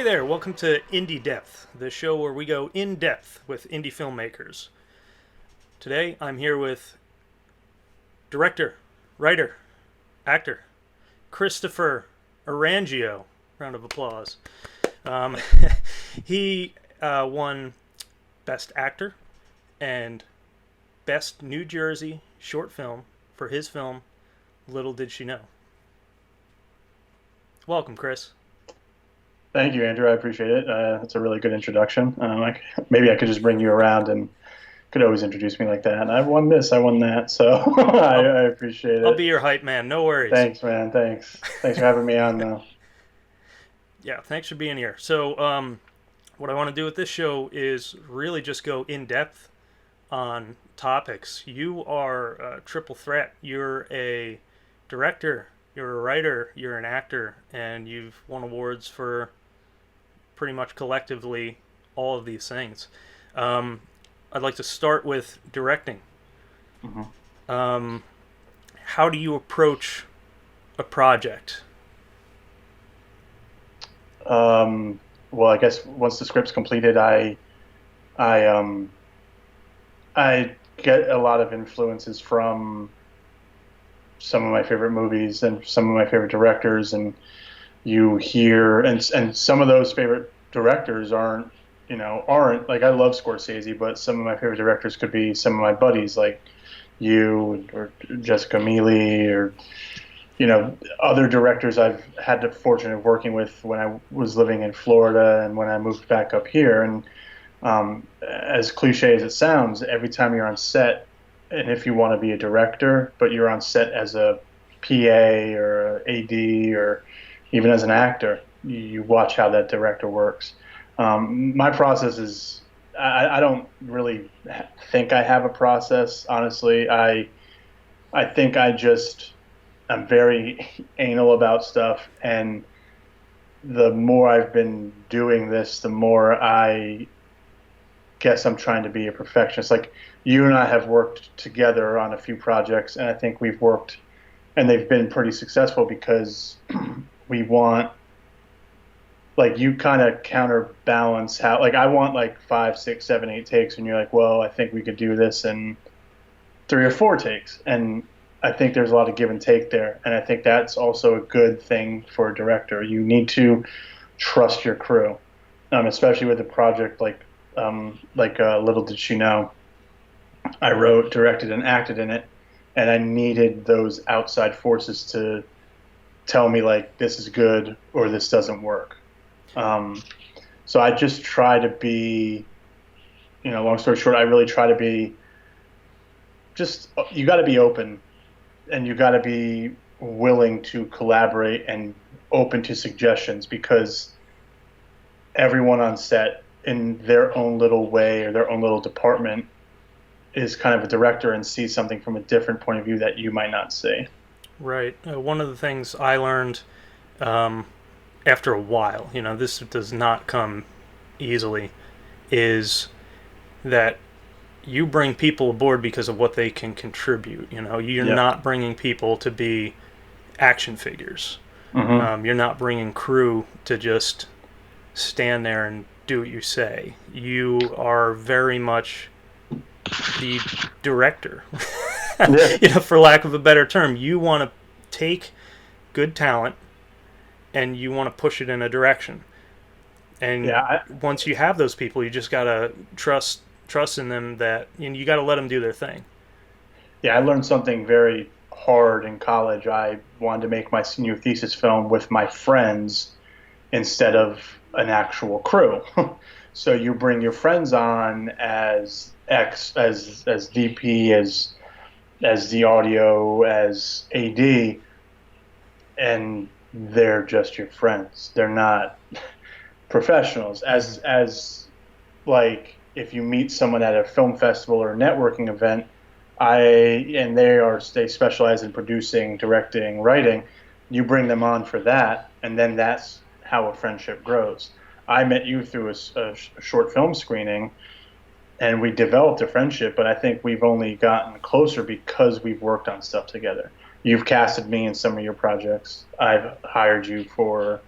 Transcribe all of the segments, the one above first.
Hey there, welcome to Indie Depth, the show where we go in depth with indie filmmakers. Today I'm here with director, writer, actor, Christopher Orangeo. Round of applause. Um, he won Best Actor and Best New Jersey Short Film for his film Little Did She Know. Welcome, Chris. Thank you, Andrew. I appreciate it. That's a really good introduction. Maybe I could just bring you around and could always introduce me like that. I won this, I won that. So I, I'll, I appreciate I'll be it. your hype man, no worries. Thanks, man. Thanks. Thanks for having me on, though. Yeah, thanks for being here. So, what I want to do with this show is really just go in depth on topics. You are a triple threat. You're a director, you're a writer, you're an actor, and you've won awards for pretty much collectively all of these things. Um, I'd like to start with directing. hmm Um, how do you approach a project? well, I guess once the script's completed, I um, I get a lot of influences from some of my favorite movies and some of my favorite directors, and you hear and some of those favorite directors aren't like, I love Scorsese, but some of my favorite directors could be some of my buddies like you or Jessica Mealy or other directors I've had the fortune of working with when I was living in Florida and when I moved back up here. And as cliche as it sounds, every time you're on set, and if you want to be a director, but you're on set as a PA or a AD or even as an actor, you watch how that director works. My process is, I don't really think I have a process, honestly. I think I'm very anal about stuff, and the more I've been doing this, the more I guess I'm trying to be a perfectionist. Like, you and I have worked together on a few projects, and I think we've worked, and they've been pretty successful because we want, like, you kind of counterbalance how, like, I want like 5, 6, 7, 8 takes, and you're like, well, I think we could do this in 3 or 4 takes, and I think there's a lot of give and take there, and I think that's also a good thing for a director. You need to trust your crew, especially with a project like Little Did She Know. I wrote, directed, and acted in it, and I needed those outside forces to tell me, like, this is good or this doesn't work. Um, so I just try to be, long story short, I really try to be just, you got to be open, and you got to be willing to collaborate and open to suggestions, because everyone on set in their own little way or their own little department is kind of a director and sees something from a different point of view that you might not see. Right. One of the things I learned um, after a while, this does not come easily, is that you bring people aboard because of what they can contribute. You're Yeah. not bringing people to be action figures. hmm You're not bringing crew to just stand there and do what you say. You are very much the director. Yeah. For lack of a better term, you want to take good talent and you want to push it in a direction. And Yeah. once you have those people, you just gotta trust in them, that you gotta let them do their thing. Yeah. I learned something very hard in college. I wanted to make my senior thesis film with my friends instead of an actual crew. So you bring your friends on as as DP, as the audio, as AD, and they're just your friends. They're not professionals. Mm-hmm. As like, if you meet someone at a film festival or a networking event, I and they specialize in producing, directing, writing. You bring them on for that, and then that's how a friendship grows. I met you through a short film screening, and we developed a friendship. But I think we've only gotten closer because we've worked on stuff together. You've casted me in some of your projects. I've hired you for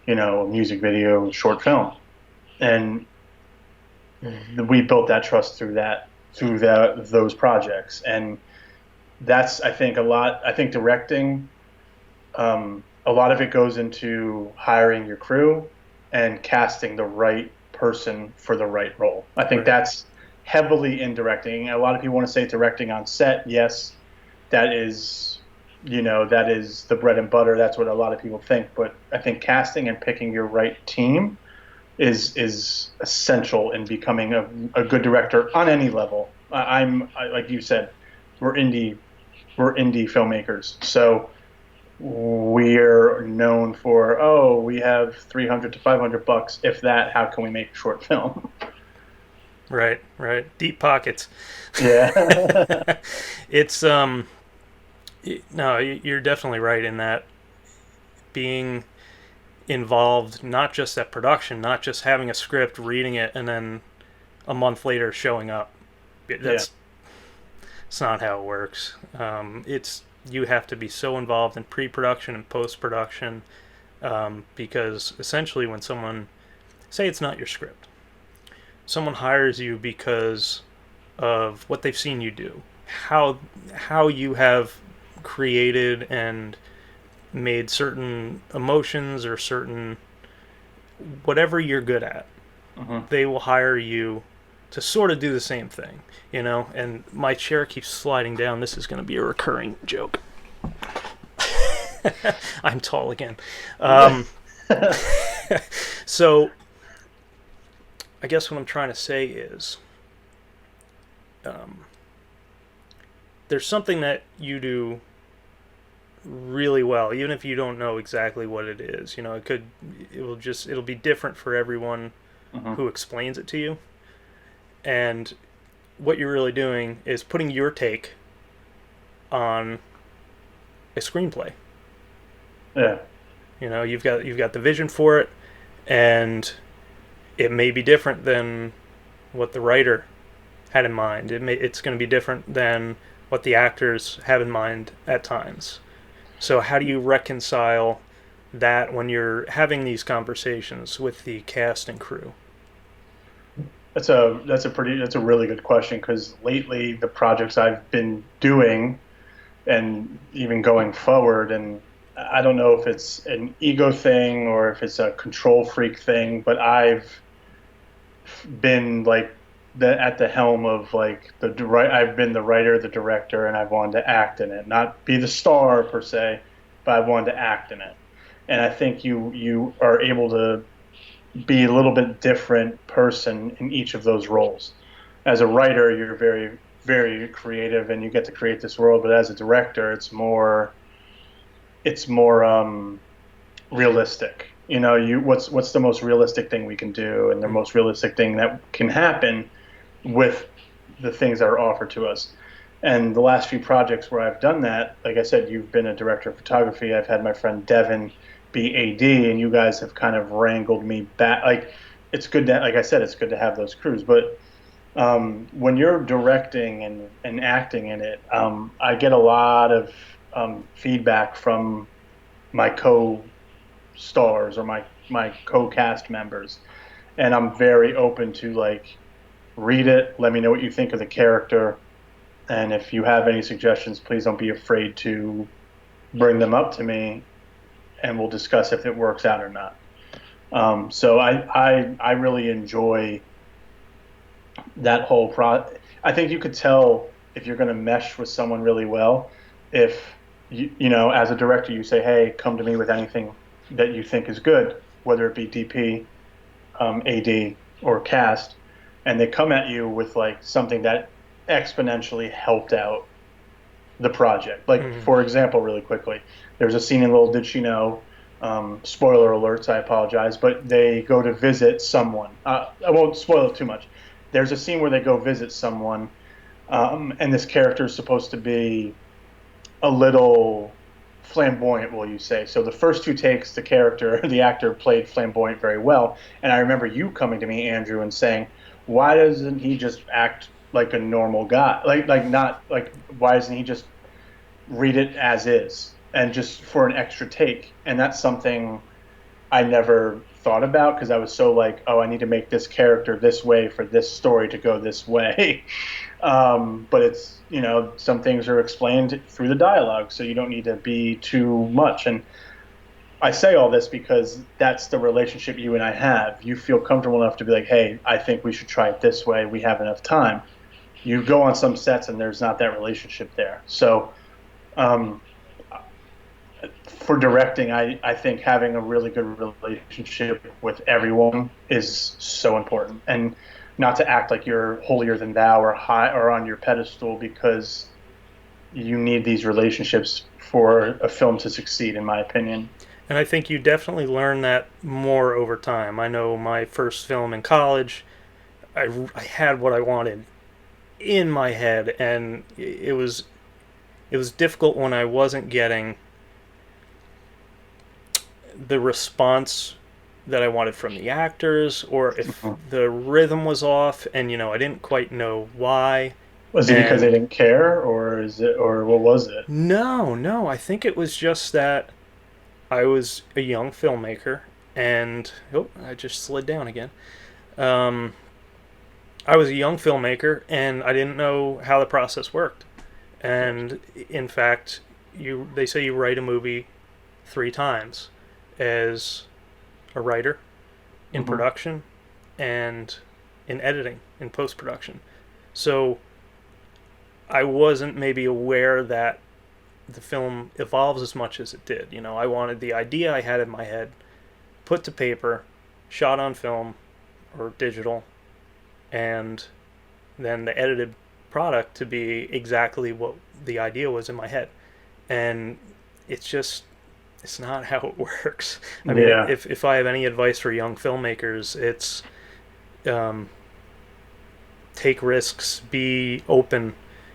music video, short film. And we built that trust through those projects. And that's, I think, I think directing, a lot of it goes into hiring your crew and casting the right person for the right role. I think Right. that's heavily in directing. A lot of people want to say directing on set. Yes, that is, that is the bread and butter. That's what a lot of people think. But I think casting and picking your right team is essential in becoming a good director on any level. Like you said, we're indie we're indie filmmakers, so we're known for, oh, we have 300 to 500 bucks, if that. How can we make a short film? Right. Right. Deep pockets. Yeah. It's no, you're definitely right in that being involved, not just at production, not just having a script, reading it, and then a month later showing up. Yeah. That's not how it works. It's you have to be so involved in pre-production and post-production, because essentially when someone, say it's not your script, someone hires you because of what they've seen you do, how how you have created and made certain emotions or certain whatever you're good at, Hmm. they will hire you to sort of do the same thing, And my chair keeps sliding down. This is going to be a recurring joke. I'm tall again. Um, so I guess what I'm trying to say is, um, there's something that you do really well, even if you don't know exactly what it is. It'll be different for everyone Hmm. who explains it to you. And what you're really doing is putting your take on a screenplay. Yeah. You've got the vision for it, and it may be different than what the writer had in mind. It's going to be different than what the actors have in mind at times. So how do you reconcile that when you're having these conversations with the cast and crew? That's a really good question, because lately the projects I've been doing and even going forward, and I don't know if it's an ego thing or if it's a control freak thing, but I've been like at the helm of like I've been the writer, the director, and I've wanted to act in it, not be the star per se, but I wanted to act in it. And I think you are able to be a little bit different person in each of those roles. As a writer, you're very, very creative and you get to create this world, but as a director, it's more realistic. What's the most realistic thing we can do, and the Mm. most realistic thing that can happen with the things that are offered to us. And the last few projects where I've done that, like I said, you've been a director of photography. I've had my friend Devin be AD, and you guys have kind of wrangled me back. Like, it's good that, like I said, it's good to have those crews. But when you're directing and acting in it, I get a lot of feedback from my co-stars or my co-cast members, and I'm very open to, like, read it, let me know what you think of the character, and if you have any suggestions, please don't be afraid to bring them up to me, and we'll discuss if it works out or not. So I really enjoy that whole I think you could tell if you're going to mesh with someone really well if as a director, you say, hey, come to me with anything that you think is good, whether it be DP, AD, or cast, and they come at you with like something that exponentially helped out the project. Like, Mm. for example, really quickly, there's a scene in Little Did She Know. Spoiler alerts, I apologize, but they go to visit someone. I won't spoil it too much. There's a scene where they go visit someone, and this character is supposed to be a little flamboyant, will you say. So the first two takes, the actor played flamboyant very well. And I remember you coming to me, Andrew, and saying, why doesn't he just act like a normal guy? Like not like, why doesn't he just read it as is and just for an extra take? And that's something I never thought about because I was so like, oh, I need to make this character this way for this story to go this way. But it's, some things are explained through the dialogue, so you don't need to be too much. And I say all this because that's the relationship you and I have. You feel comfortable enough to be like, hey, I think we should try it this way. We have enough time. You go on some sets and there's not that relationship there. So, um, for directing, I think having a really good relationship with everyone is so important, and not to act like you're holier than thou or high or on your pedestal, because you need these relationships for a film to succeed, in my opinion. And I think you definitely learn that more over time. I know my first film in college, I had what I wanted in my head, and it was difficult when I wasn't getting the response that I wanted from the actors, or if Mhm. the rhythm was off, and I didn't quite know why. Was it because they And didn't care, or is it, or what was it? no, no, I think it was just that I was a young filmmaker, and oh, I just slid down again. Um, I was a young filmmaker, and I didn't know how the process worked. And in fact, they say you write a movie 3 times, as a writer, in Hmm. production, and in editing, in post production. So I wasn't maybe aware that the film evolves as much as it did. I wanted the idea I had in my head put to paper, shot on film or digital, and then the edited product to be exactly what the idea was in my head. And it's just, it's not how it works. I mean, Yeah, if I have any advice for young filmmakers, it's um, take risks, be open.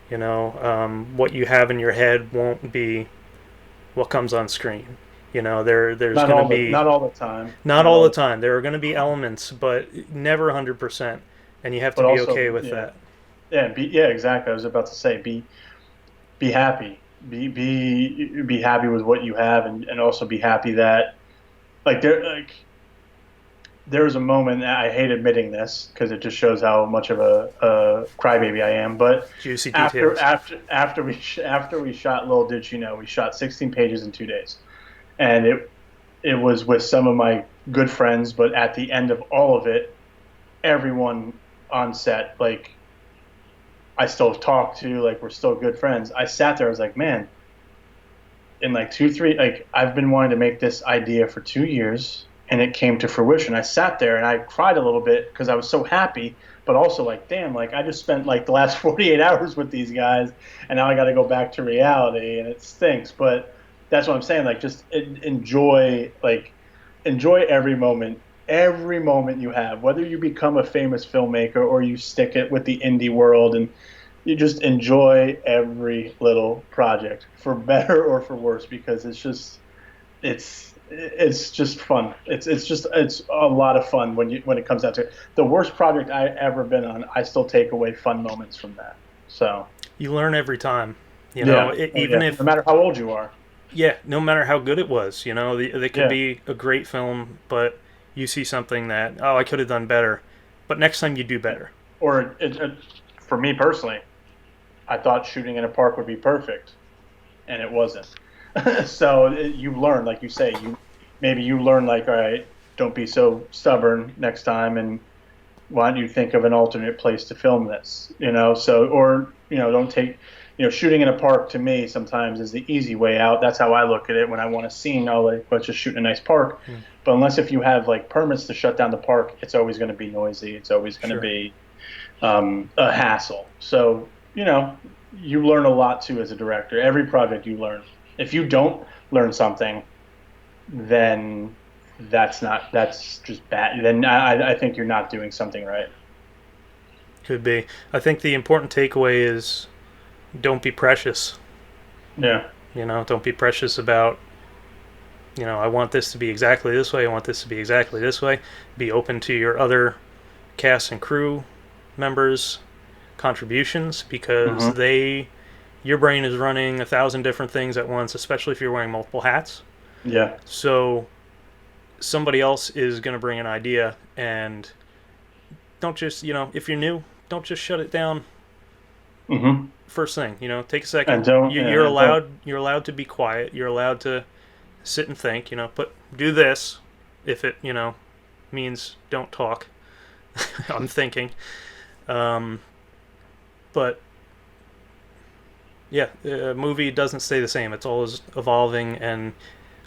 What you have in your head won't be what comes on screen. There's not going to all the be, not all the time, not not all all the the time, time. There are going to be elements, but never 100%. And you have to but be okay also, with yeah, that. yeah, exactly. I was about to say, be happy, be happy with what you have, and also be happy that there was a moment, I hate admitting this because it just shows how much of a crybaby I am, but Juicy after details. after after we shot Little Did You Know, we shot 16 pages in 2 days, and it was with some of my good friends, but at the end of all of it, everyone on set, like, I still talk to, like, we're still good friends. I sat there, I was like, man, in like 2 3, like, I've been wanting to make this idea for 2 years, and it came to fruition. I sat there and I cried a little bit because I was so happy, but also like, damn, like, I just spent like the last 48 hours with these guys, and now I got to go back to reality, and it stinks. But that's what I'm saying, like, just enjoy, like, enjoy every moment you have, whether you become a famous filmmaker or you stick it with the indie world, and you just enjoy every little project, for better or for worse, because it's just fun. It's a lot of fun when it comes down to it. The worst project I ever been on, I still take away fun moments from that. So You learn every time. yeah, oh Even yeah, no if, matter how old you are. yeah, no matter how good it was, they could Yeah, be a great film, but you see something that, oh, I could have done better. But next time you do better. or for me personally, I thought shooting in a park would be perfect, and it wasn't. So you learn, like you say, you learn, like, all right, don't be so stubborn next time, and why don't you think of an alternate place to film this? So, or, don't take, shooting in a park to me sometimes is the easy way out. That's how I look at it when I want a scene. Oh, like, let's just shoot in a nice park. Hmm. But unless if you have like permits to shut down the park, it's always going to be noisy. It's always going to Sure. be a hassle. So, you learn a lot too as a director. Every project you learn. If you don't learn something, then that's just bad. Then I think you're not doing something right. Could be. I think the important takeaway is don't be precious. Yeah. Don't be precious about, I want this to be exactly this way. I want this to be exactly this way. Be open to your other cast and crew members' contributions, because Hmm. your brain is running 1,000 different things at once, especially if you're wearing multiple hats. Yeah. So somebody else is going to bring an idea, and don't just, if you're new, don't just shut it down Hmm. first thing. Take a And second. don't, You're yeah, and don't, allowed to be quiet. You're allowed to sit and think. Do this if it means don't talk. I'm thinking. Um, but yeah, a movie doesn't stay the same. It's always evolving, and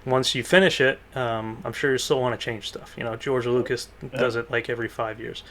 once you finish it, I'm sure you still want to change stuff. George Lucas yeah. does it like every 5 years.